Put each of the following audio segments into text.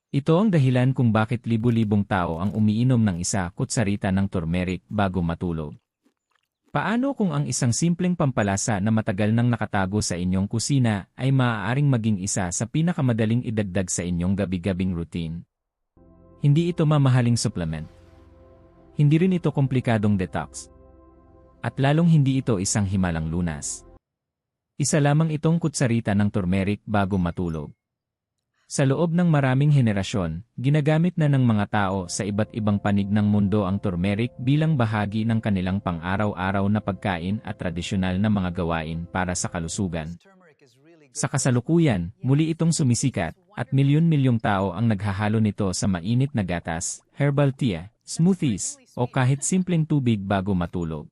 Ito ang dahilan kung bakit libu-libong tao ang umiinom ng isa kutsarita ng turmeric bago matulog. Paano kung ang isang simpleng pampalasa na matagal nang nakatago sa inyong kusina ay maaaring maging isa sa pinakamadaling idagdag sa inyong gabi-gabing routine? Hindi ito mamahaling supplement. Hindi rin ito komplikadong detox. At lalong hindi ito isang himalang lunas. Isa lamang itong kutsarita ng turmeric bago matulog. Sa loob ng maraming henerasyon, ginagamit na ng mga tao sa iba't ibang panig ng mundo ang turmeric bilang bahagi ng kanilang pang-araw-araw na pagkain at tradisyonal na mga gawain para sa kalusugan. Sa kasalukuyan, muli itong sumisikat, at milyon-milyong tao ang naghahalo nito sa mainit na gatas, herbal tea, smoothies, o kahit simpleng tubig bago matulog.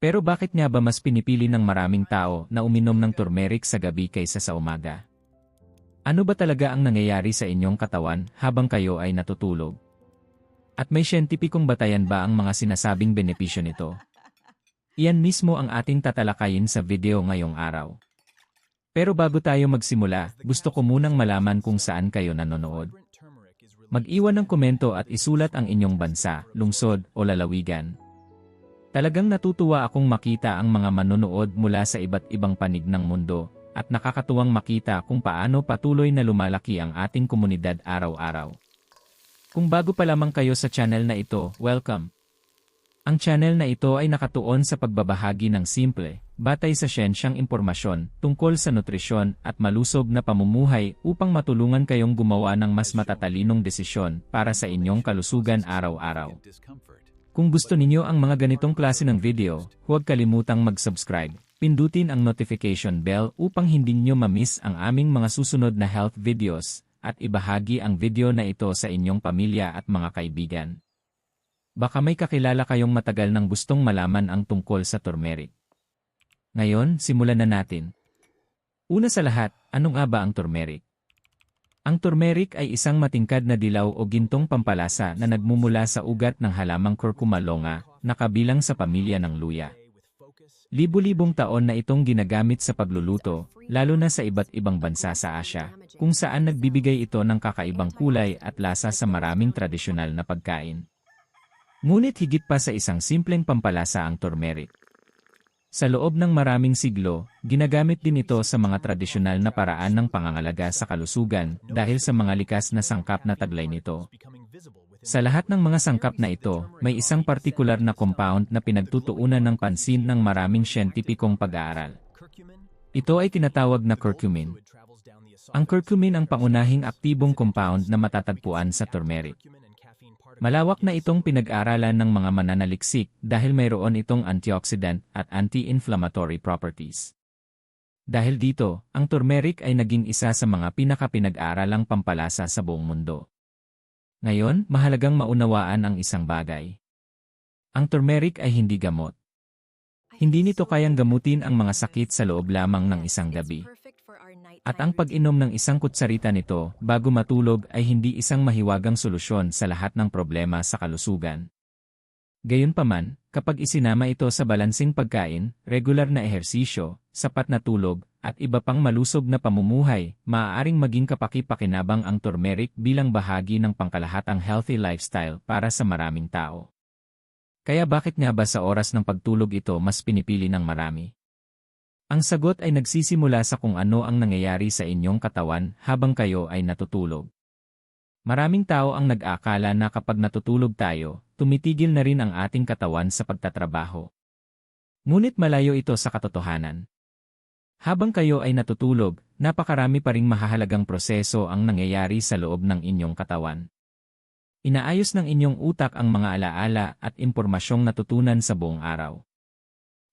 Pero bakit nga ba mas pinipili ng maraming tao na uminom ng turmeric sa gabi kaysa sa umaga? Ano ba talaga ang nangyayari sa inyong katawan habang kayo ay natutulog? At may siyentipikong batayan ba ang mga sinasabing benepisyo nito? Iyan mismo ang ating tatalakayin sa video ngayong araw. Pero bago tayo magsimula, gusto ko munang malaman kung saan kayo nanonood. Mag-iwan ng komento at isulat ang inyong bansa, lungsod o lalawigan. Talagang natutuwa akong makita ang mga manonood mula sa iba't ibang panig ng mundo. At nakakatuwang makita kung paano patuloy na lumalaki ang ating komunidad araw-araw. Kung bago pa lamang kayo sa channel na ito, welcome! Ang channel na ito ay nakatuon sa pagbabahagi ng simple, batay sa siyensyang impormasyon tungkol sa nutrisyon at malusog na pamumuhay upang matulungan kayong gumawa ng mas matatalinong desisyon para sa inyong kalusugan araw-araw. Kung gusto ninyo ang mga ganitong klase ng video, huwag kalimutang mag-subscribe. Pindutin ang notification bell upang hindi nyo ma-miss ang aming mga susunod na health videos at ibahagi ang video na ito sa inyong pamilya at mga kaibigan. Baka may kakilala kayong matagal nang gustong malaman ang tungkol sa turmeric. Ngayon, simulan na natin. Una sa lahat, ano nga ba ang turmeric? Ang turmeric ay isang matingkad na dilaw o gintong pampalasa na nagmumula sa ugat ng halamang curcuma longa na kabilang sa pamilya ng luya. Libu-libong taon na itong ginagamit sa pagluluto, lalo na sa iba't ibang bansa sa Asya, kung saan nagbibigay ito ng kakaibang kulay at lasa sa maraming tradisyonal na pagkain. Ngunit higit pa sa isang simpleng pampalasa ang turmeric. Sa loob ng maraming siglo, ginagamit din ito sa mga tradisyonal na paraan ng pangangalaga sa kalusugan dahil sa mga likas na sangkap na taglay nito. Sa lahat ng mga sangkap na ito, may isang partikular na compound na pinagtutuunan ng pansin ng maraming siyentipikong pag-aaral. Ito ay tinatawag na curcumin. Ang curcumin ang pangunahing aktibong compound na matatagpuan sa turmeric. Malawak na itong pinag-aralan ng mga mananaliksik dahil mayroon itong antioxidant at anti-inflammatory properties. Dahil dito, ang turmeric ay naging isa sa mga pinaka-pinag-aralang pampalasa sa buong mundo. Ngayon, mahalagang maunawaan ang isang bagay. Ang turmeric ay hindi gamot. Hindi nito kayang gamutin ang mga sakit sa loob lamang ng isang gabi. At ang pag-inom ng isang kutsarita nito bago matulog ay hindi isang mahiwagang solusyon sa lahat ng problema sa kalusugan. Gayunpaman, kapag isinama ito sa balansing pagkain, regular na ehersisyo, sapat na tulog, at iba pang malusog na pamumuhay, maaaring maging kapaki-pakinabang ang turmeric bilang bahagi ng pangkalahatang healthy lifestyle para sa maraming tao. Kaya bakit nga ba sa oras ng pagtulog ito mas pinipili ng marami? Ang sagot ay nagsisimula sa kung ano ang nangyayari sa inyong katawan habang kayo ay natutulog. Maraming tao ang nag-akala na kapag natutulog tayo, tumitigil na rin ang ating katawan sa pagtatrabaho. Ngunit malayo ito sa katotohanan. Habang kayo ay natutulog, napakarami pa ring mahahalagang proseso ang nangyayari sa loob ng inyong katawan. Inaayos ng inyong utak ang mga alaala at impormasyong natutunan sa buong araw.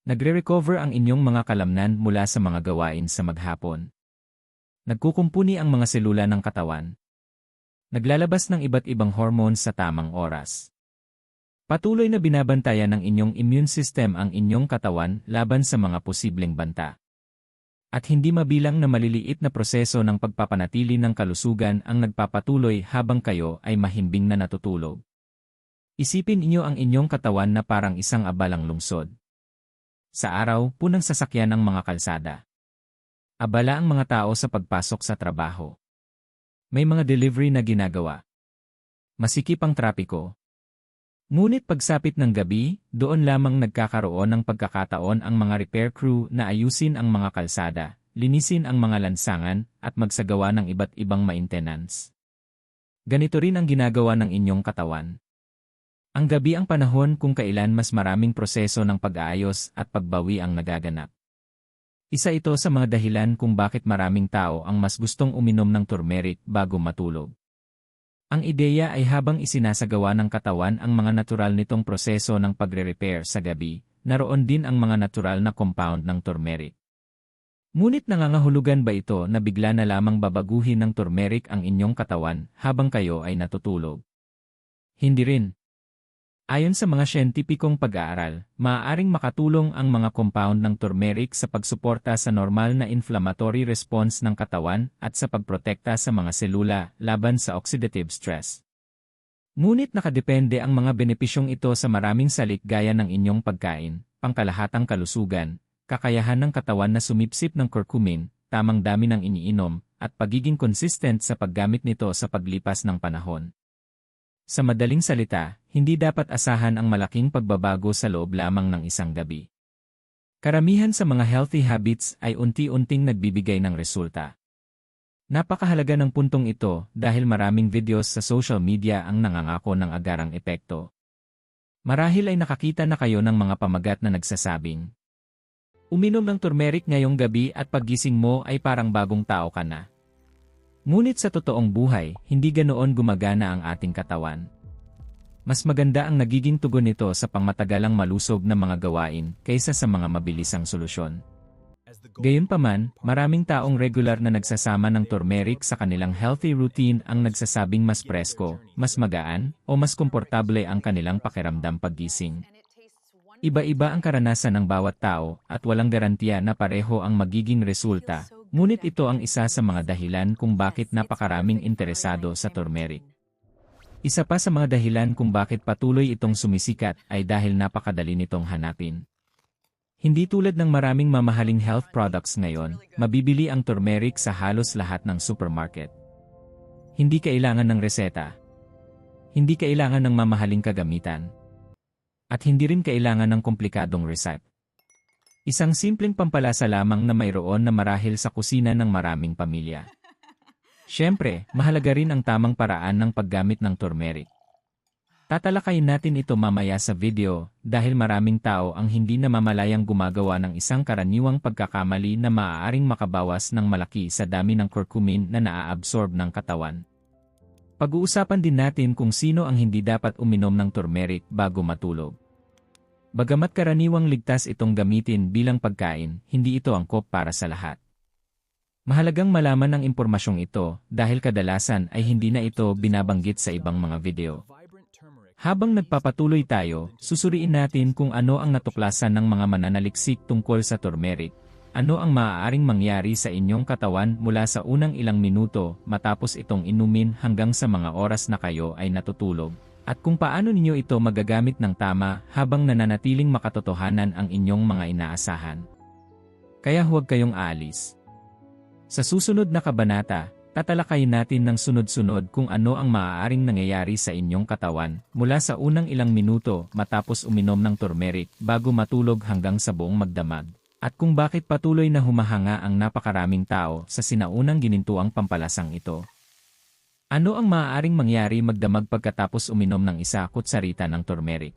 Nagre-recover ang inyong mga kalamnan mula sa mga gawain sa maghapon. Nagkukumpuni ang mga selula ng katawan. Naglalabas ng iba't ibang hormones sa tamang oras. Patuloy na binabantayan ng inyong immune system ang inyong katawan laban sa mga posibleng banta. At hindi mabilang na maliliit na proseso ng pagpapanatili ng kalusugan ang nagpapatuloy habang kayo ay mahimbing na natutulog. Isipin inyo ang inyong katawan na parang isang abalang lungsod. Sa araw, punang sasakyan ng mga kalsada. Abala ang mga tao sa pagpasok sa trabaho. May mga delivery na ginagawa. Masikip ang trapiko. Ngunit pagsapit ng gabi, doon lamang nagkakaroon ng pagkakataon ang mga repair crew na ayusin ang mga kalsada, linisin ang mga lansangan, at magsagawa ng iba't ibang maintenance. Ganito rin ang ginagawa ng inyong katawan. Ang gabi ang panahon kung kailan mas maraming proseso ng pag-aayos at pagbawi ang nagaganap. Isa ito sa mga dahilan kung bakit maraming tao ang mas gustong uminom ng turmeric bago matulog. Ang ideya ay habang isinasagawa ng katawan ang mga natural nitong proseso ng pagre-repair sa gabi, naroon din ang mga natural na compound ng turmeric. Ngunit nangangahulugan ba ito na bigla na lamang babaguhin ng turmeric ang inyong katawan habang kayo ay natutulog? Hindi rin. Ayon sa mga siyentipikong pag-aaral, maaaring makatulong ang mga compound ng turmeric sa pagsuporta sa normal na inflammatory response ng katawan at sa pagprotekta sa mga selula laban sa oxidative stress. Ngunit nakadepende ang mga benepisyong ito sa maraming salik gaya ng inyong pagkain, pangkalahatang kalusugan, kakayahan ng katawan na sumipsip ng curcumin, tamang dami ng iniinom, at pagiging consistent sa paggamit nito sa paglipas ng panahon. Sa madaling salita, hindi dapat asahan ang malaking pagbabago sa loob lamang ng isang gabi. Karamihan sa mga healthy habits ay unti-unting nagbibigay ng resulta. Napakahalaga ng puntong ito dahil maraming videos sa social media ang nangangako ng agarang epekto. Marahil ay nakakita na kayo ng mga pamagat na nagsasabing, uminom ng turmeric ngayong gabi at paggising mo ay parang bagong tao ka na. Ngunit sa totoong buhay, hindi ganoon gumagana ang ating katawan. Mas maganda ang nagiging tugon nito sa pangmatagalang malusog na mga gawain kaysa sa mga mabilisang solusyon. Gayunpaman, maraming taong regular na nagsasama ng turmeric sa kanilang healthy routine ang nagsasabing mas presko, mas magaan, o mas komportable ang kanilang pakiramdam paggising. Iba-iba ang karanasan ng bawat tao at walang garantiya na pareho ang magiging resulta. Ngunit ito ang isa sa mga dahilan kung bakit napakaraming interesado sa turmeric. Isa pa sa mga dahilan kung bakit patuloy itong sumisikat ay dahil napakadali nitong hanapin. Hindi tulad ng maraming mamahaling health products ngayon, mabibili ang turmeric sa halos lahat ng supermarket. Hindi kailangan ng reseta. Hindi kailangan ng mamahaling kagamitan. At hindi rin kailangan ng komplikadong recipe. Isang simpleng pampalasa lamang na mayroon na marahil sa kusina ng maraming pamilya. Siyempre, mahalaga rin ang tamang paraan ng paggamit ng turmeric. Tatalakayin natin ito mamaya sa video dahil maraming tao ang hindi namamalayang gumagawa ng isang karaniwang pagkakamali na maaaring makabawas ng malaki sa dami ng curcumin na naa-absorb ng katawan. Pag-uusapan din natin kung sino ang hindi dapat uminom ng turmeric bago matulog. Bagamat karaniwang ligtas itong gamitin bilang pagkain, hindi ito angkop para sa lahat. Mahalagang malaman ang impormasyong ito dahil kadalasan ay hindi na ito binabanggit sa ibang mga video. Habang nagpapatuloy tayo, susuriin natin kung ano ang natuklasan ng mga mananaliksik tungkol sa turmeric. Ano ang maaaring mangyari sa inyong katawan mula sa unang ilang minuto matapos itong inumin hanggang sa mga oras na kayo ay natutulog. At kung paano ninyo ito magagamit ng tama habang nananatiling makatotohanan ang inyong mga inaasahan. Kaya huwag kayong aalis. Sa susunod na kabanata, tatalakayin natin ng sunod-sunod kung ano ang maaaring nangyayari sa inyong katawan mula sa unang ilang minuto matapos uminom ng turmeric bago matulog hanggang sa buong magdamag. At kung bakit patuloy na humahanga ang napakaraming tao sa sinaunang ginintuang pampalasang ito. Ano ang maaaring mangyari magdamag pagkatapos uminom ng isa kutsarita ng turmeric?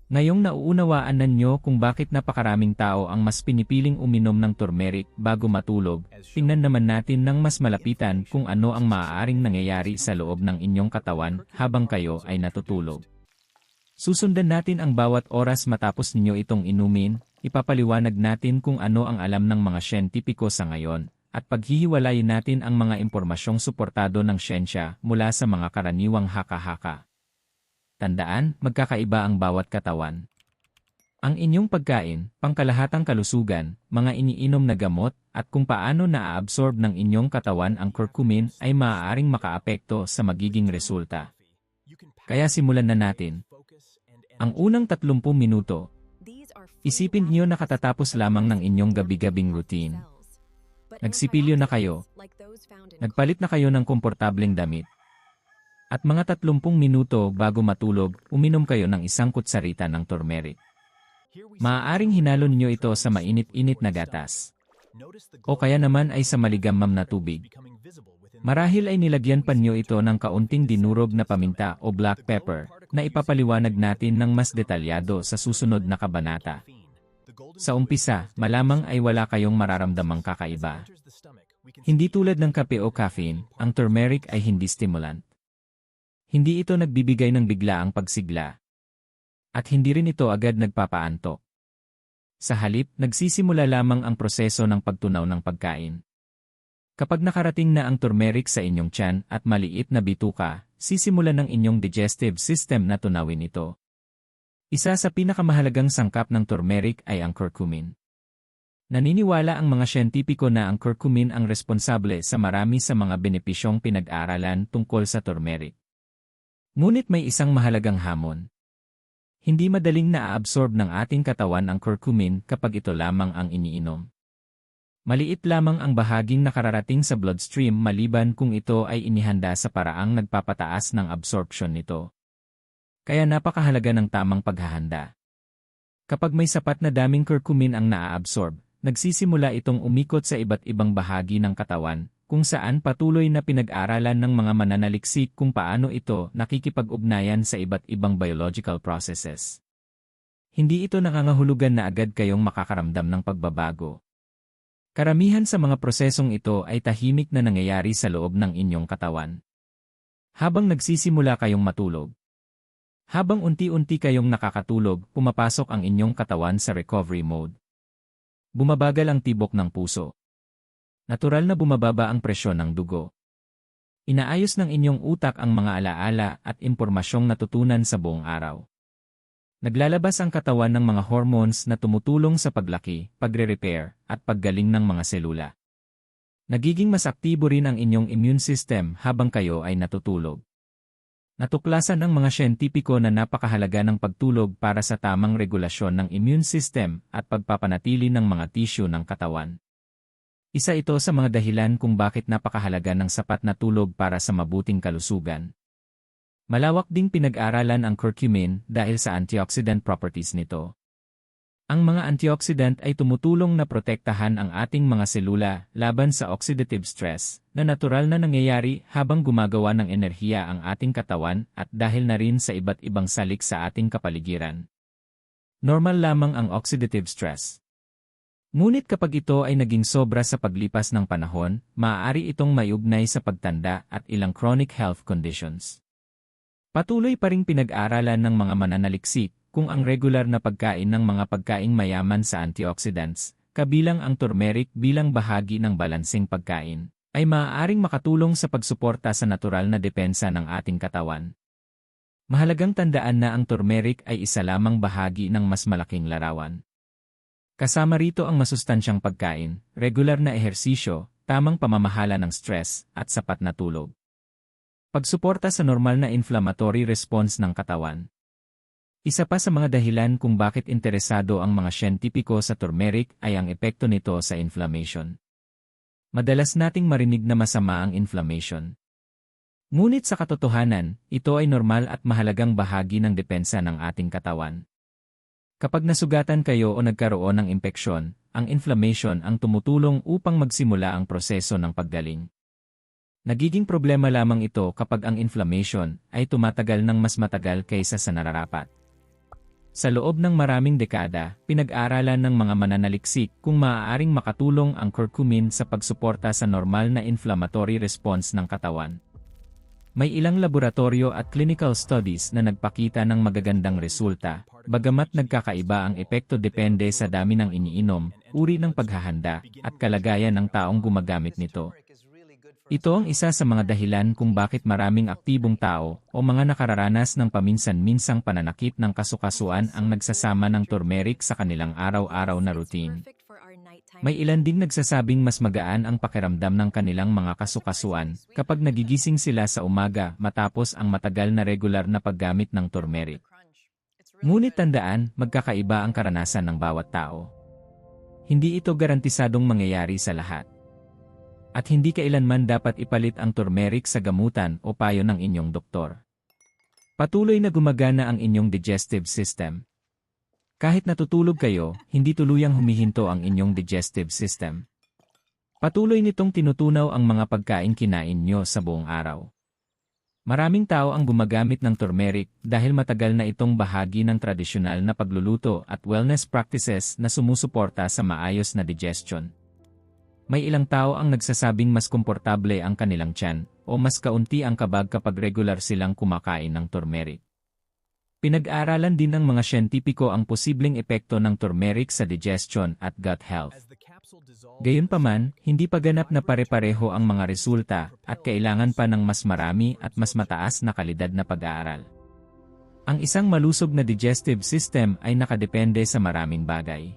Ngayong nauunawaan ninyo kung bakit napakaraming tao ang mas pinipiling uminom ng turmeric bago matulog, tingnan naman natin ng mas malapitan kung ano ang maaaring nangyayari sa loob ng inyong katawan habang kayo ay natutulog. Susundan natin ang bawat oras matapos ninyo itong inumin, ipapaliwanag natin kung ano ang alam ng mga siyentipiko sa ngayon. At paghihiwalayin natin ang mga impormasyong suportado ng siyensya mula sa mga karaniwang haka-haka. Tandaan, magkakaiba ang bawat katawan. Ang inyong pagkain, pangkalahatang kalusugan, mga iniinom na gamot, at kung paano naa-absorb ng inyong katawan ang curcumin ay maaaring makaapekto sa magiging resulta. Kaya simulan na natin. Ang unang 30 minuto. Isipin niyo na katatapos lamang ng inyong gabi-gabing routine. Nagsipilyo na kayo. Nagpalit na kayo ng komportableng damit. At mga 30 minuto bago matulog, uminom kayo ng isang kutsarita ng turmeric. Maaaring hinalo ninyo ito sa mainit-init na gatas. O kaya naman ay sa maligamgam na tubig. Marahil ay nilagyan pa niyo ito ng kaunting dinurog na paminta o black pepper na ipapaliwanag natin ng mas detalyado sa susunod na kabanata. Sa umpisa, malamang ay wala kayong mararamdamang kakaiba. Hindi tulad ng kape o caffeine, ang turmeric ay hindi stimulant. Hindi ito nagbibigay ng biglaang pagsigla. At hindi rin ito agad nagpapaantok. Sa halip, nagsisimula lamang ang proseso ng pagtunaw ng pagkain. Kapag nakarating na ang turmeric sa inyong tiyan at maliit na bituka, sisimulan ng inyong digestive system na tunawin ito. Isa sa pinakamahalagang sangkap ng turmeric ay ang curcumin. Naniniwala ang mga siyentipiko na ang curcumin ang responsable sa marami sa mga benepisyong pinag-aralan tungkol sa turmeric. Ngunit may isang mahalagang hamon. Hindi madaling na-absorb ng ating katawan ang curcumin kapag ito lamang ang iniinom. Maliit lamang ang bahaging nakararating sa bloodstream maliban kung ito ay inihanda sa paraang nagpapataas ng absorption nito. Kaya napakahalaga ng tamang paghahanda. Kapag may sapat na daming curcumin ang naa-absorb, nagsisimula itong umikot sa iba't ibang bahagi ng katawan, kung saan patuloy na pinag-aralan ng mga mananaliksik kung paano ito nakikipag-ugnayan sa iba't ibang biological processes. Hindi ito nangangahulugan na agad kayong makakaramdam ng pagbabago. Karamihan sa mga prosesong ito ay tahimik na nangyayari sa loob ng inyong katawan. Habang nagsisimula kayong matulog. Habang unti-unti kayong nakakatulog, pumapasok ang inyong katawan sa recovery mode. Bumabagal ang tibok ng puso. Natural na bumababa ang presyon ng dugo. Inaayos ng inyong utak ang mga alaala at impormasyong natutunan sa buong araw. Naglalabas ang katawan ng mga hormones na tumutulong sa paglaki, pagre-repair, at paggaling ng mga selula. Nagiging mas aktibo rin ang inyong immune system habang kayo ay natutulog. Natuklasan ng mga siyentipiko na napakahalaga ng pagtulog para sa tamang regulasyon ng immune system at pagpapanatili ng mga tissue ng katawan. Isa ito sa mga dahilan kung bakit napakahalaga ng sapat na tulog para sa mabuting kalusugan. Malawak ding pinag-aralan ang curcumin dahil sa antioxidant properties nito. Ang mga antioxidant ay tumutulong na protektahan ang ating mga selula laban sa oxidative stress na natural na nangyayari habang gumagawa ng enerhiya ang ating katawan at dahil na rin sa iba't ibang salik sa ating kapaligiran. Normal lamang ang oxidative stress. Ngunit kapag ito ay naging sobra sa paglipas ng panahon, maaari itong maiugnay sa pagtanda at ilang chronic health conditions. Patuloy pa ring pinag-aralan ng mga mananaliksik kung ang regular na pagkain ng mga pagkaing mayaman sa antioxidants, kabilang ang turmeric bilang bahagi ng balanseng pagkain, ay maaaring makatulong sa pagsuporta sa natural na depensa ng ating katawan. Mahalagang tandaan na ang turmeric ay isa lamang bahagi ng mas malaking larawan. Kasama rito ang masustansyang pagkain, regular na ehersisyo, tamang pamamahala ng stress, at sapat na tulog. Pagsuporta sa normal na inflammatory response ng katawan. Isa pa sa mga dahilan kung bakit interesado ang mga siyentipiko sa turmeric ay ang epekto nito sa inflammation. Madalas nating marinig na masama ang inflammation. Ngunit sa katotohanan, ito ay normal at mahalagang bahagi ng depensa ng ating katawan. Kapag nasugatan kayo o nagkaroon ng impeksyon, ang inflammation ang tumutulong upang magsimula ang proseso ng paggaling. Nagiging problema lamang ito kapag ang inflammation ay tumatagal ng mas matagal kaysa sa nararapat. Sa loob ng maraming dekada, pinag-aralan ng mga mananaliksik kung maaaring makatulong ang curcumin sa pagsuporta sa normal na inflammatory response ng katawan. May ilang laboratorio at clinical studies na nagpakita ng magagandang resulta, bagamat nagkakaiba ang epekto depende sa dami ng iniinom, uri ng paghahanda, at kalagayan ng taong gumagamit nito. Ito ang isa sa mga dahilan kung bakit maraming aktibong tao o mga nakararanas ng paminsan-minsang pananakit ng kasukasuan ang nagsasama ng turmeric sa kanilang araw-araw na routine. May ilan ding nagsasabing mas magaan ang pakiramdam ng kanilang mga kasukasuan kapag nagigising sila sa umaga matapos ang matagal na regular na paggamit ng turmeric. Ngunit tandaan, magkakaiba ang karanasan ng bawat tao. Hindi ito garantisadong mangyayari sa lahat. At hindi kailanman dapat ipalit ang turmeric sa gamutan o payo ng inyong doktor. Patuloy na gumagana ang inyong digestive system. Kahit natutulog kayo, hindi tuluyang humihinto ang inyong digestive system. Patuloy nitong tinutunaw ang mga pagkain kinain nyo sa buong araw. Maraming tao ang gumagamit ng turmeric dahil matagal na itong bahagi ng tradisyonal na pagluluto at wellness practices na sumusuporta sa maayos na digestion. May ilang tao ang nagsasabing mas komportable ang kanilang tiyan o mas kaunti ang kabag kapag regular silang kumakain ng turmeric. Pinag-aaralan din ng mga siyentipiko ang posibleng epekto ng turmeric sa digestion at gut health. Gayunpaman, hindi pa ganap na pare-pareho ang mga resulta at kailangan pa ng mas marami at mas mataas na kalidad na pag-aaral. Ang isang malusog na digestive system ay nakadepende sa maraming bagay.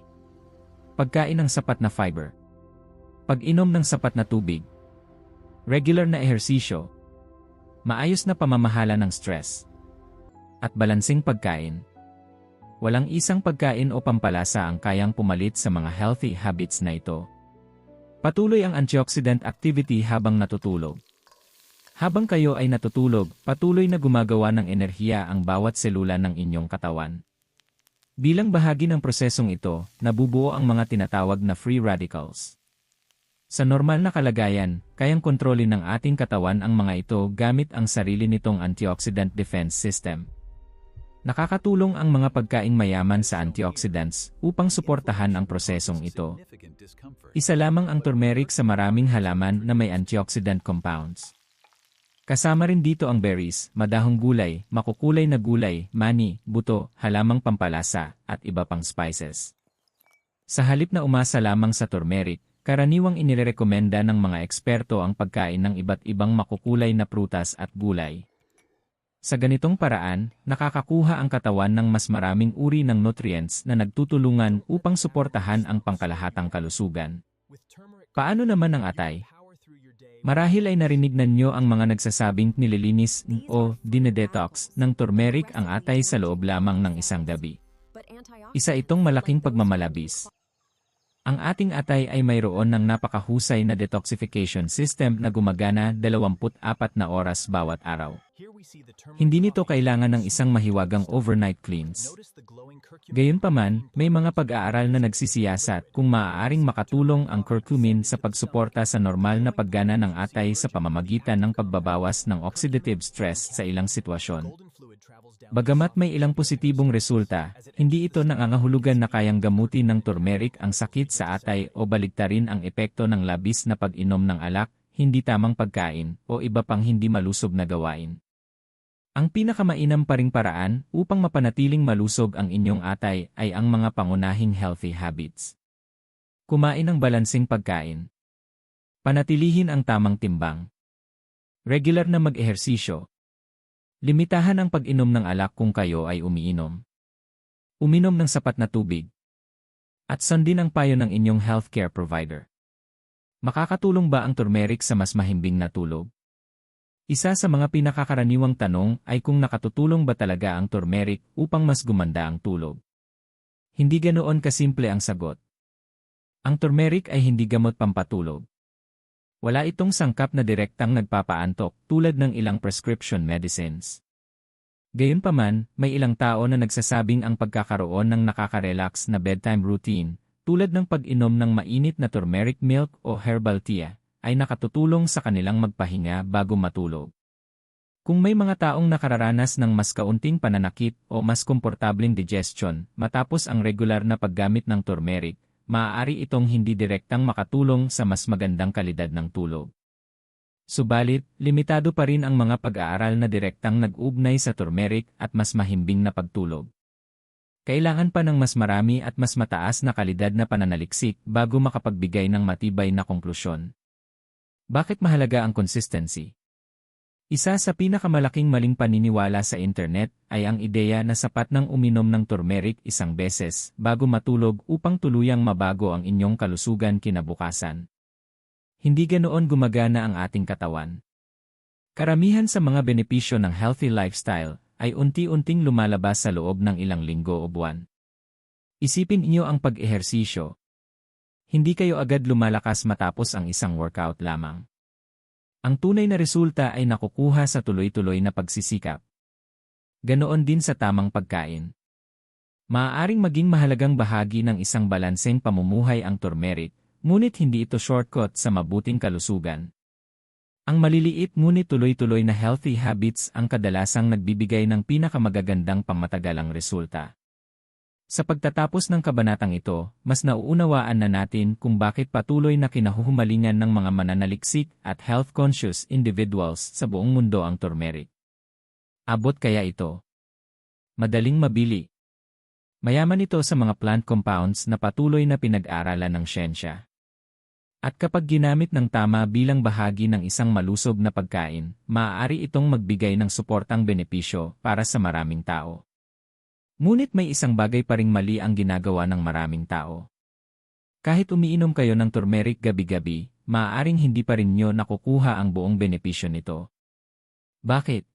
Pagkain ng sapat na fiber, pag-inom ng sapat na tubig, regular na ehersisyo, maayos na pamamahala ng stress, at balansing pagkain. Walang isang pagkain o pampalasa ang kayang pumalit sa mga healthy habits na ito. Patuloy ang antioxidant activity habang natutulog. Habang kayo ay natutulog, patuloy na gumagawa ng enerhiya ang bawat selula ng inyong katawan. Bilang bahagi ng prosesong ito, nabubuo ang mga tinatawag na free radicals. Sa normal na kalagayan, kayang kontrolin ng ating katawan ang mga ito gamit ang sarili nitong antioxidant defense system. Nakakatulong ang mga pagkaing mayaman sa antioxidants upang suportahan ang prosesong ito. Isa lamang ang turmeric sa maraming halaman na may antioxidant compounds. Kasama rin dito ang berries, madahong gulay, makukulay na gulay, mani, buto, halamang pampalasa, at iba pang spices. Sa halip na umasa lamang sa turmeric, karaniwang inirekomenda ng mga eksperto ang pagkain ng iba't ibang makukulay na prutas at gulay. Sa ganitong paraan, nakakakuha ang katawan ng mas maraming uri ng nutrients na nagtutulungan upang suportahan ang pangkalahatang kalusugan. Paano naman ang atay? Marahil ay narinig ninyo ang mga nagsasabing nililinis o dinedetox ng turmeric ang atay sa loob lamang ng isang gabi. Isa itong malaking pagmamalabis. Ang ating atay ay mayroon ng napakahusay na detoxification system na gumagana 24 na oras bawat araw. Hindi nito kailangan ng isang mahiwagang overnight cleanse. Gayunpaman, may mga pag-aaral na nagsisiyasat kung maaaring makatulong ang curcumin sa pagsuporta sa normal na paggana ng atay sa pamamagitan ng pagbabawas ng oxidative stress sa ilang sitwasyon. Bagamat may ilang positibong resulta, hindi ito nangangahulugan na kayang gamutin ng turmeric ang sakit sa atay o baligtarin ang epekto ng labis na pag-inom ng alak, hindi tamang pagkain, o iba pang hindi malusog na gawain. Ang pinakamainam pa ring paraan upang mapanatiling malusog ang inyong atay ay ang mga pangunahing healthy habits. Kumain ng balansing pagkain. Panatilihin ang tamang timbang. Regular na mag-ehersisyo. Limitahan ang pag-inom ng alak kung kayo ay umiinom. Uminom ng sapat na tubig. At sundin ang payo ng inyong healthcare provider. Makakatulong ba ang turmeric sa mas mahimbing na tulog? Isa sa mga pinakakaraniwang tanong ay kung nakatutulong ba talaga ang turmeric upang mas gumanda ang tulog. Hindi ganoon kasimple ang sagot. Ang turmeric ay hindi gamot pampatulog. Wala itong sangkap na direktang nagpapaantok tulad ng ilang prescription medicines. Gayunpaman, may ilang tao na nagsasabing ang pagkakaroon ng nakaka-relax na bedtime routine, tulad ng pag-inom ng mainit na turmeric milk o herbal tea, ay nakatutulong sa kanilang magpahinga bago matulog. Kung may mga taong nakararanas ng mas kaunting pananakit o mas komportableng digestion matapos ang regular na paggamit ng turmeric, maaari itong hindi direktang makatulong sa mas magandang kalidad ng tulog. Subalit, limitado pa rin ang mga pag-aaral na direktang nag-ugnay sa turmeric at mas mahimbing na pagtulog. Kailangan pa ng mas marami at mas mataas na kalidad na pananaliksik bago makapagbigay ng matibay na konklusyon. Bakit mahalaga ang consistency? Isa sa pinakamalaking maling paniniwala sa internet ay ang ideya na sapat nang uminom ng turmeric isang beses bago matulog upang tuluyang mabago ang inyong kalusugan kinabukasan. Hindi ganoon gumagana ang ating katawan. Karamihan sa mga benepisyo ng healthy lifestyle ay unti-unting lumalabas sa loob ng ilang linggo o buwan. Isipin niyo ang pag-ehersisyo. Hindi kayo agad lumalakas matapos ang isang workout lamang. Ang tunay na resulta ay nakukuha sa tuloy-tuloy na pagsisikap. Ganoon din sa tamang pagkain. Maaaring maging mahalagang bahagi ng isang balanseng pamumuhay ang turmeric, ngunit hindi ito shortcut sa mabuting kalusugan. Ang maliliit ngunit tuloy-tuloy na healthy habits ang kadalasang nagbibigay ng pinakamagagandang pangmatagalang resulta. Sa pagtatapos ng kabanatang ito, mas nauunawaan na natin kung bakit patuloy na kinahuhumalingan ng mga mananaliksik at health-conscious individuals sa buong mundo ang turmeric. Abot kaya ito? Madaling mabili. Mayaman ito sa mga plant compounds na patuloy na pinag-aralan ng siyensya. At kapag ginamit ng tama bilang bahagi ng isang malusog na pagkain, maaari itong magbigay ng suportang benepisyo para sa maraming tao. Ngunit may isang bagay pa ring mali ang ginagawa ng maraming tao. Kahit umiinom kayo ng turmeric gabi-gabi, maaaring hindi pa rin nyo nakukuha ang buong benepisyo nito. Bakit?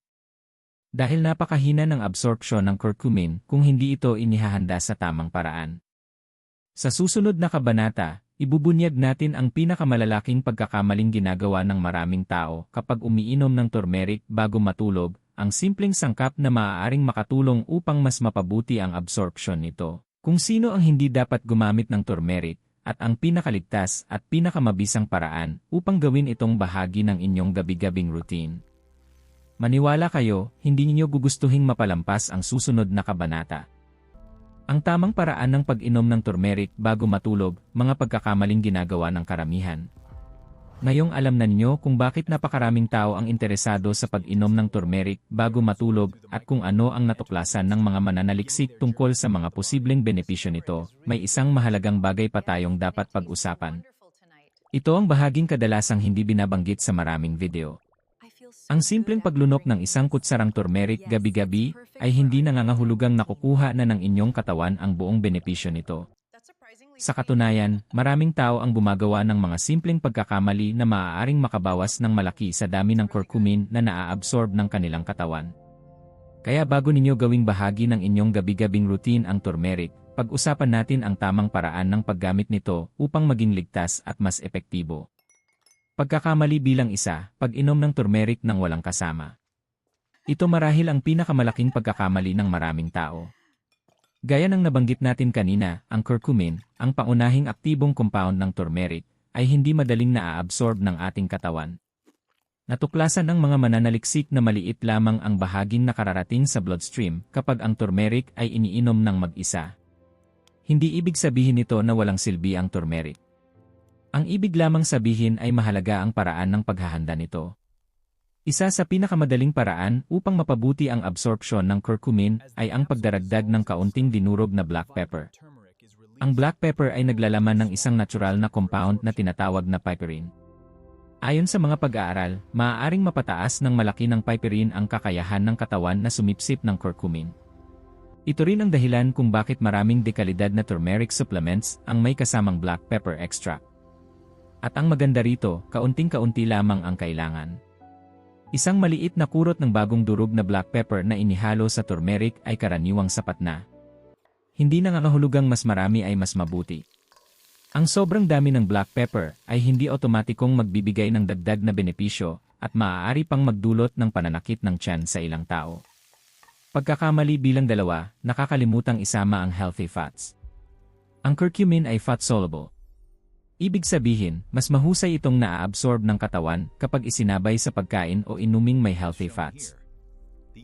Dahil napakahina ng absorption ng curcumin kung hindi ito inihahanda sa tamang paraan. Sa susunod na kabanata, ibubunyag natin ang pinakamalalaking pagkakamaling ginagawa ng maraming tao kapag umiinom ng turmeric bago matulog, ang simpleng sangkap na maaaring makatulong upang mas mapabuti ang absorption nito. Kung sino ang hindi dapat gumamit ng turmeric, at ang pinakaligtas at pinakamabisang paraan upang gawin itong bahagi ng inyong gabi-gabing routine. Maniwala kayo, hindi ninyo gugustuhing mapalampas ang susunod na kabanata. Ang tamang paraan ng pag-inom ng turmeric bago matulog, mga pagkakamaling ginagawa ng karamihan. Ngayong alam na ninyo kung bakit napakaraming tao ang interesado sa pag-inom ng turmeric bago matulog at kung ano ang natuklasan ng mga mananaliksik tungkol sa mga posibleng benepisyo nito, may isang mahalagang bagay pa tayong dapat pag-usapan. Ito ang bahaging kadalasang hindi binabanggit sa maraming video. Ang simpleng paglunok ng isang kutsarang turmeric gabi-gabi ay hindi nangangahulugang nakukuha na ng inyong katawan ang buong benepisyo nito. Sa katunayan, maraming tao ang gumagawa ng mga simpleng pagkakamali na maaaring makabawas ng malaki sa dami ng curcumin na naa-absorb ng kanilang katawan. Kaya bago ninyo gawing bahagi ng inyong gabi-gabing routine ang turmeric, pag-usapan natin ang tamang paraan ng paggamit nito upang maging ligtas at mas epektibo. Pagkakamali bilang isa, pag-inom ng turmeric nang walang kasama. Ito marahil ang pinakamalaking pagkakamali ng maraming tao. Gaya ng nabanggit natin kanina, ang curcumin, ang pangunahing aktibong compound ng turmeric, ay hindi madaling naa-absorb ng ating katawan. Natuklasan ng mga mananaliksik na maliit lamang ang bahaging nakararating sa bloodstream kapag ang turmeric ay iniinom ng mag-isa. Hindi ibig sabihin nito na walang silbi ang turmeric. Ang ibig lamang sabihin ay mahalaga ang paraan ng paghahanda nito. Isa sa pinakamadaling paraan upang mapabuti ang absorption ng curcumin ay ang pagdaragdag ng kaunting dinurog na black pepper. Ang black pepper ay naglalaman ng isang natural na compound na tinatawag na piperine. Ayon sa mga pag-aaral, maaaring mapataas ng malaki ng piperine ang kakayahan ng katawan na sumipsip ng curcumin. Ito rin ang dahilan kung bakit maraming dekalidad na turmeric supplements ang may kasamang black pepper extract. At ang maganda rito, kaunting-kaunti lamang ang kailangan. Isang maliit na kurot ng bagong durog na black pepper na inihalo sa turmeric ay karaniwang sapat na. Hindi nangangahulugang mas marami ay mas mabuti. Ang sobrang dami ng black pepper ay hindi otomatikong magbibigay ng dagdag na benepisyo at maaari pang magdulot ng pananakit ng tiyan sa ilang tao. Pagkakamali bilang dalawa, nakakalimutang isama ang healthy fats. Ang curcumin ay fat-soluble. Ibig sabihin, mas mahusay itong naa-absorb ng katawan kapag isinabay sa pagkain o inuming may healthy fats.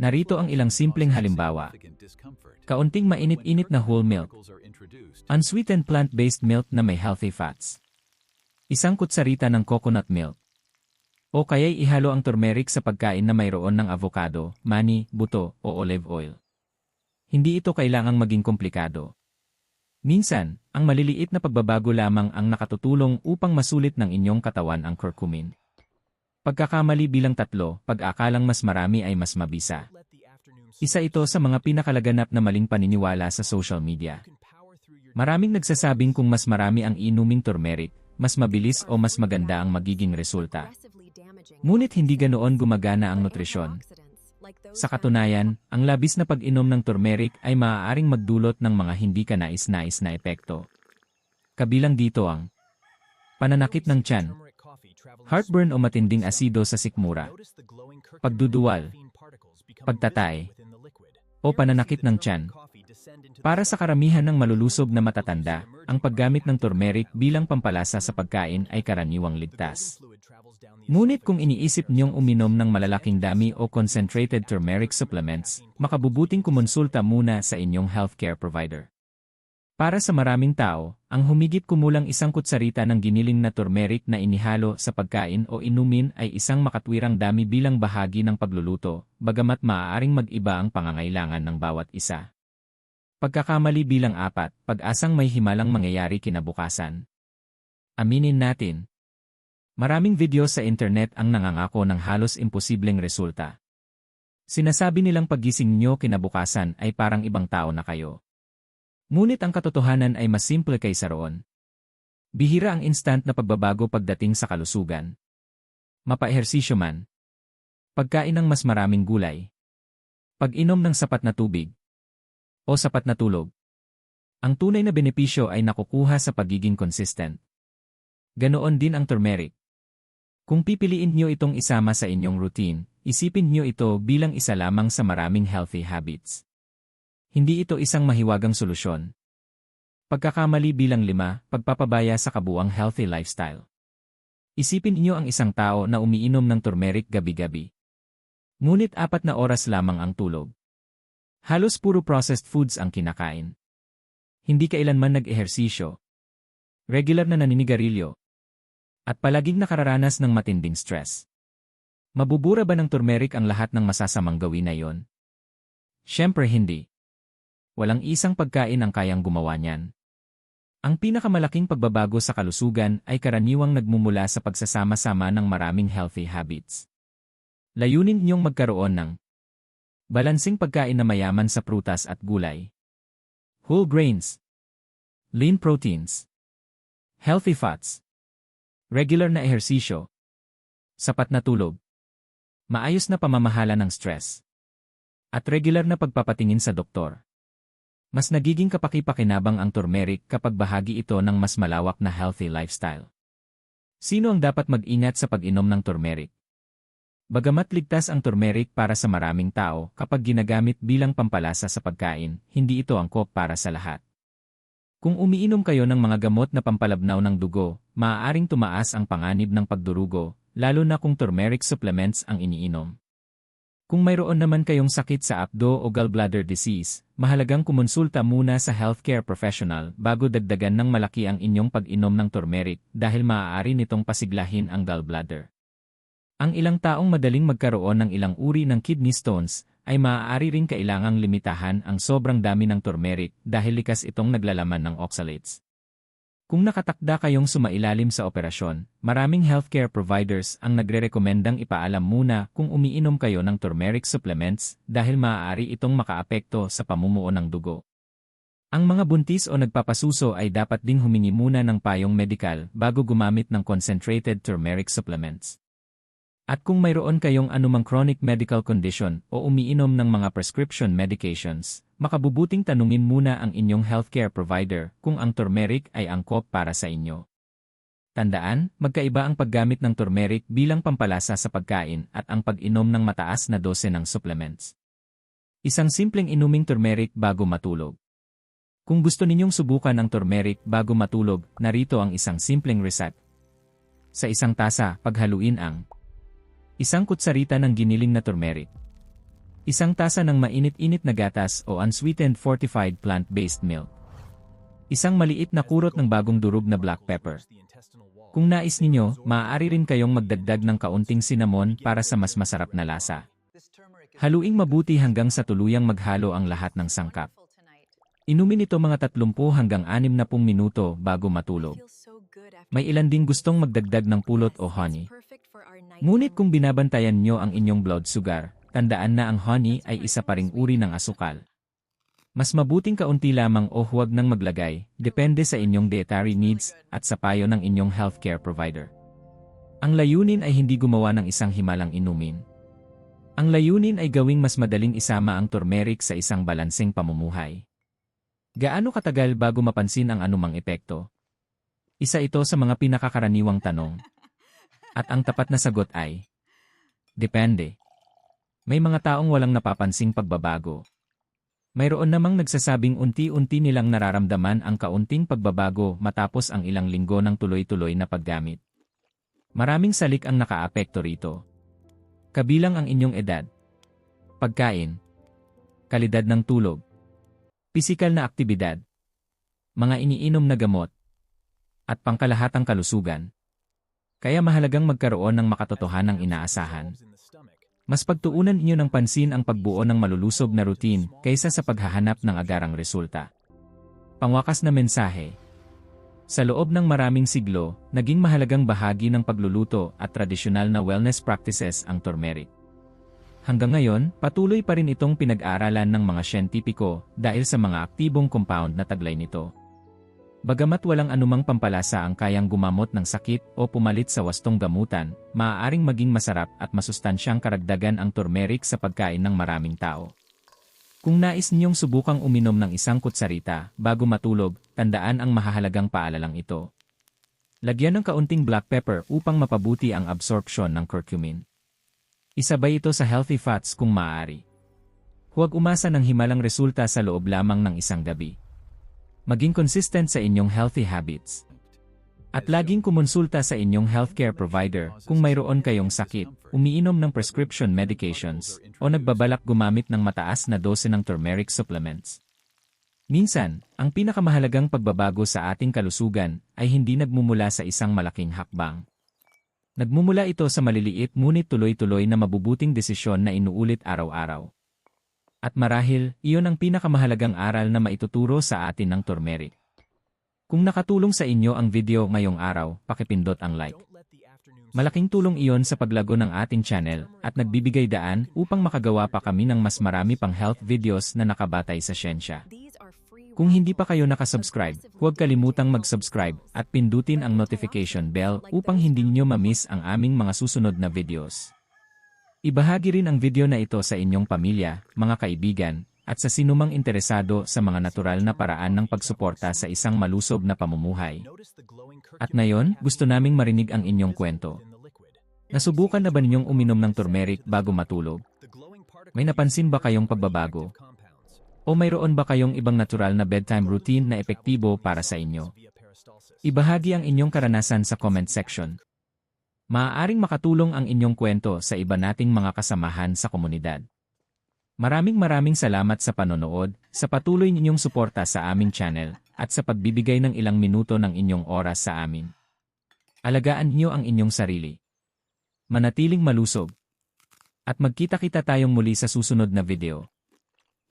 Narito ang ilang simpleng halimbawa. Kaunting mainit-init na whole milk. Unsweetened plant-based milk na may healthy fats. Isang kutsarita ng coconut milk. O kaya'y ihalo ang turmeric sa pagkain na mayroon ng avocado, mani, buto, o olive oil. Hindi ito kailangang maging komplikado. Minsan, ang maliliit na pagbabago lamang ang nakatutulong upang masulit ng inyong katawan ang curcumin. Pagkakamali bilang 3, pag-akalang mas marami ay mas mabisa. Isa ito sa mga pinakalaganap na maling paniniwala sa social media. Maraming nagsasabing kung mas marami ang inuming turmeric, mas mabilis o mas maganda ang magiging resulta. Ngunit hindi ganoon gumagana ang nutrisyon. Sa katunayan, ang labis na pag-inom ng turmeric ay maaaring magdulot ng mga hindi kanais-nais na epekto. Kabilang dito ang Pananakit ng tiyan, heartburn o matinding asido sa sikmura, pagduduwal, pagtatay, o pananakit ng tiyan. Para sa karamihan ng malulusob na matatanda, ang paggamit ng turmeric bilang pampalasa sa pagkain ay karaniwang ligtas. Ngunit kung iniisip niyong uminom ng malalaking dami o concentrated turmeric supplements, makabubuting kumonsulta muna sa inyong healthcare provider. Para sa maraming tao, ang humigit kumulang 1 kutsarita ng giniling na turmeric na inihalo sa pagkain o inumin ay isang makatwirang dami bilang bahagi ng pagluluto, bagamat maaaring mag-iba ang pangangailangan ng bawat isa. Pagkakamali bilang 4, pag-asang may himalang mangyayari kinabukasan. Aminin natin. Maraming video sa internet ang nangangako ng halos imposibleng resulta. Sinasabi nilang paggising nyo kinabukasan ay parang ibang tao na kayo. Ngunit ang katotohanan ay mas simple kaysa roon. Bihira ang instant na pagbabago pagdating sa kalusugan. Mapa-ehersisyo man, pagkain ng mas maraming gulay, pag-inom ng sapat na tubig, o sapat na tulog. Ang tunay na benepisyo ay nakukuha sa pagiging consistent. Ganoon din ang turmeric. Kung pipiliin nyo itong isama sa inyong routine, isipin nyo ito bilang isa lamang sa maraming healthy habits. Hindi ito isang mahiwagang solusyon. Pagkakamali bilang 5, pagpapabaya sa kabuuang healthy lifestyle. Isipin niyo ang isang tao na umiinom ng turmeric gabi-gabi. Ngunit 4 na oras lamang ang tulog. Halos puro processed foods ang kinakain. Hindi kailanman nag-ehersisyo. Regular na naninigarilyo. At palaging nakararanas ng matinding stress. Mabubura ba ng turmeric ang lahat ng masasamang gawin na yon? Siyempre hindi. Walang isang pagkain ang kayang gumawa niyan. Ang pinakamalaking pagbabago sa kalusugan ay karaniwang nagmumula sa pagsasama-sama ng maraming healthy habits. Layunin niyong magkaroon ng balansing pagkain na mayaman sa prutas at gulay, whole grains, lean proteins, healthy fats, regular na ehersisyo, sapat na tulog, maayos na pamamahala ng stress, at regular na pagpapatingin sa doktor. Mas nagiging kapaki-pakinabang ang turmeric kapag bahagi ito ng mas malawak na healthy lifestyle. Sino ang dapat mag-ingat sa pag-inom ng turmeric? Bagamat ligtas ang turmeric para sa maraming tao kapag ginagamit bilang pampalasa sa pagkain, hindi ito angkop para sa lahat. Kung umiinom kayo ng mga gamot na pampalabnaw ng dugo, maaaring tumaas ang panganib ng pagdurugo, lalo na kung turmeric supplements ang iniinom. Kung mayroon naman kayong sakit sa apdo o gallbladder disease, mahalagang kumonsulta muna sa healthcare professional bago dagdagan ng malaki ang inyong pag-inom ng turmeric dahil maaari nitong pasiglahin ang gallbladder. Ang ilang taong madaling magkaroon ng ilang uri ng kidney stones ay maaari rin kailangang limitahan ang sobrang dami ng turmeric dahil likas itong naglalaman ng oxalates. Kung nakatakda kayong sumailalim sa operasyon, maraming healthcare providers ang nagrerekomendang ipaalam muna kung umiinom kayo ng turmeric supplements dahil maaari itong makaapekto sa pamumuo ng dugo. Ang mga buntis o nagpapasuso ay dapat ding humingi muna ng payong medikal bago gumamit ng concentrated turmeric supplements. At kung mayroon kayong anumang chronic medical condition o umiinom ng mga prescription medications, makabubuting tanungin muna ang inyong healthcare provider kung ang turmeric ay angkop para sa inyo. Tandaan, magkaiba ang paggamit ng turmeric bilang pampalasa sa pagkain at ang pag-inom ng mataas na dose ng supplements. Isang simpleng inuming turmeric bago matulog. Kung gusto ninyong subukan ang turmeric bago matulog, narito ang isang simpleng reset. Sa isang tasa, paghaluin ang 1 kutsarita ng giniling na turmeric, 1 tasa ng mainit-init na gatas o unsweetened fortified plant-based milk, 1 maliit na kurot ng bagong durog na black pepper. Kung nais ninyo, maaari rin kayong magdagdag ng kaunting cinnamon para sa mas masarap na lasa. Haluing mabuti hanggang sa tuluyang maghalo ang lahat ng sangkap. Inumin ito mga 30 hanggang 60 minuto bago matulog. May ilan ding gustong magdagdag ng pulot o honey. Ngunit kung binabantayan nyo ang inyong blood sugar, tandaan na ang honey ay isa pa ring uri ng asukal. Mas mabuting kaunti lamang o huwag nang maglagay, depende sa inyong dietary needs at sa payo ng inyong healthcare provider. Ang layunin ay hindi gumawa ng isang himalang inumin. Ang layunin ay gawing mas madaling isama ang turmeric sa isang balanseng pamumuhay. Gaano katagal bago mapansin ang anumang epekto? Isa ito sa mga pinakakaraniwang tanong. At ang tapat na sagot ay, depende. May mga taong walang napapansing pagbabago. Mayroon namang nagsasabing unti-unti nilang nararamdaman ang kaunting pagbabago matapos ang ilang linggo ng tuloy-tuloy na paggamit. Maraming salik ang nakaapekto rito. Kabilang ang inyong edad, pagkain, kalidad ng tulog, pisikal na aktibidad, mga iniinom na gamot, at pangkalahatang kalusugan. Kaya mahalagang magkaroon ng makatotohanang inaasahan. Mas pagtuunan inyo ng pansin ang pagbuo ng malulusob na routine kaysa sa paghahanap ng agarang resulta. Pangwakas na mensahe. Sa loob ng maraming siglo, naging mahalagang bahagi ng pagluluto at tradisyonal na wellness practices ang turmeric. Hanggang ngayon, patuloy pa rin itong pinag-aaralan ng mga siyentipiko dahil sa mga aktibong compound na taglay nito. Bagamat walang anumang pampalasa ang kayang gumamot ng sakit o pumalit sa wastong gamutan, maaaring maging masarap at masustansyang karagdagan ang turmeric sa pagkain ng maraming tao. Kung nais niyong subukang uminom ng isang kutsarita bago matulog, tandaan ang mahahalagang paalalang ito. Lagyan ng kaunting black pepper upang mapabuti ang absorption ng curcumin. Isabay ito sa healthy fats kung maaari. Huwag umasa ng himalang resulta sa loob lamang ng isang gabi. Maging consistent sa inyong healthy habits. At laging kumonsulta sa inyong healthcare provider kung mayroon kayong sakit, umiinom ng prescription medications, o nagbabalak gumamit ng mataas na dose ng turmeric supplements. Minsan, ang pinakamahalagang pagbabago sa ating kalusugan ay hindi nagmumula sa isang malaking hakbang. Nagmumula ito sa maliliit ngunit tuloy-tuloy na mabubuting desisyon na inuulit araw-araw. At marahil, iyon ang pinakamahalagang aral na maituturo sa atin ng turmeric. Kung nakatulong sa inyo ang video ngayong araw, pakipindot ang like. Malaking tulong iyon sa paglago ng ating channel at nagbibigay daan upang makagawa pa kami ng mas marami pang health videos na nakabatay sa siyensya. Kung hindi pa kayo nakasubscribe, huwag kalimutang mag-subscribe at pindutin ang notification bell upang hindi niyo ma-miss ang aming mga susunod na videos. Ibahagi rin ang video na ito sa inyong pamilya, mga kaibigan, at sa sinumang interesado sa mga natural na paraan ng pagsuporta sa isang malusob na pamumuhay. At ngayon, gusto naming marinig ang inyong kwento. Nasubukan na ba ninyong uminom ng turmeric bago matulog? May napansin ba kayong pagbabago? O mayroon ba kayong ibang natural na bedtime routine na epektibo para sa inyo? Ibahagi ang inyong karanasan sa comment section. Maaaring makatulong ang inyong kwento sa iba nating mga kasamahan sa komunidad. Maraming salamat sa panonood, sa patuloy ninyong suporta sa aming channel, at sa pagbibigay ng ilang minuto ng inyong oras sa amin. Alagaan niyo ang inyong sarili. Manatiling malusog. At magkita-kita tayong muli sa susunod na video.